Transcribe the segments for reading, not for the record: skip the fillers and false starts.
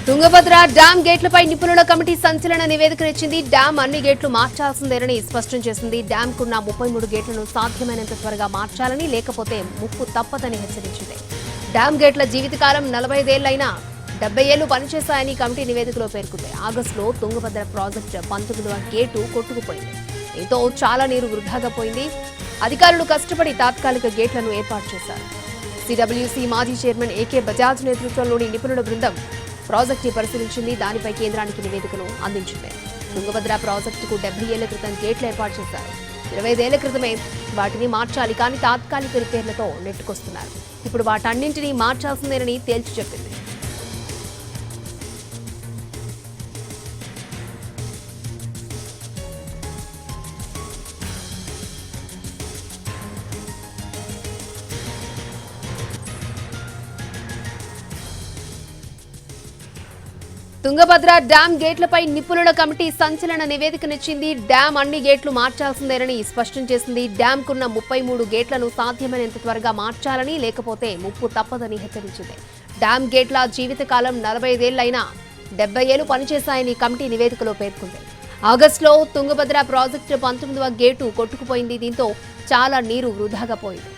Tungabhadra dam గేట్లపై నిపుణుల committee సంచలన నివేదికనిచ్చింది. Dam అన్ని గేట్లు మార్చాల్సిందేనని స్పష్టం చేసింది. డ్యాంకున్న 33 గేట్లను సాధ్యమైనంత త్వరగా మార్చాలని, లేకపోతే ముప్పు తప్పదని హెచ్చరించింది. డ్యాం గేట్ల జీవితకాలం 45 ఏళ్లైనా 70 ఏళ్లు పనిచేశాయని కమిటీ నివేదికలో పేర్కొంది. ఆగస్టులో తుంగభద్ర ప్రాజెక్టు 19వ గేటు కొట్టుకుపోయింది. దీంతో చాలా నీరు వృధాగా పోయింది. అధికారులు కష్టపడి తాత్కాలిక గేట్లను ఏర్పాటు చేశారు. సిడబ్ల్యూసీ మాజీ చైర్మన్ ఏకే బజాజ్ నేతృత్వంలోని నిపుణుల బృందం ప్రాజెక్టుని పరిశీలించింది. దానిపై కేంద్రానికి నివేదికను అందించింది. తుంగభద్ర ప్రాజెక్టుకు 70 ఏళ్ల క్రితం గేట్లు ఏర్పాటు చేశారు. 25 ఏళ్ల క్రితమే వాటిని మార్చాలి, కానీ తాత్కాలిక రిపేర్లతో నెట్టుకొస్తున్నారు. ఇప్పుడు వాటన్నింటినీ మార్చాల్సిందేనని తేల్చి చెప్పింది. తుంగభద్ర డ్యాం గేట్లపై నిపుణుల కమిటీ సంచలన నివేదికనిచ్చింది. డ్యాం అన్ని గేట్లు మార్చాల్సిందేనని స్పష్టం చేసింది. డ్యాంకున్న 33 గేట్లను సాధ్యమైనంత త్వరగా మార్చాలని, లేకపోతే ముప్పు తప్పదని హెచ్చరించింది. డ్యాం గేట్ల జీవితకాలం 45 ఏళ్లైనా 70 ఏళ్లు పనిచేశాయని కమిటీ నివేదికలో పేర్కొంది. ఆగస్టులో తుంగభద్ర ప్రాజెక్టు 19వ గేటు కొట్టుకుపోయింది. దీంతో చాలా నీరు వృధాగా పోయింది.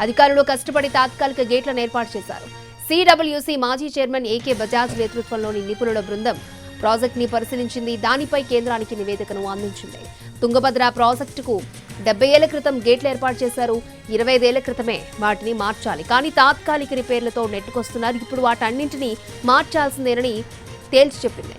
అధికారులు కష్టపడి తాత్కాలిక గేట్లను ఏర్పాటు చేశారు. సిడబ్ల్యూసీ మాజీ చైర్మన్ ఏకే బజాజ్ నేతృత్వంలోని నిపుణుల బృందం ప్రాజెక్టుని పరిశీలించింది. దానిపై కేంద్రానికి నివేదికను అందించింది. తుంగభద్ర ప్రాజెక్టుకు 70 ఏళ్ల క్రితం గేట్లు ఏర్పాటు చేశారు. 25 ఏళ్ల క్రితమే వాటిని మార్చాలి, కానీ తాత్కాలిక రిపేర్లతో నెట్టుకొస్తున్నారు. ఇప్పుడు వాటన్నింటినీ మార్చాల్సిందేనని తేల్చి చెప్పింది.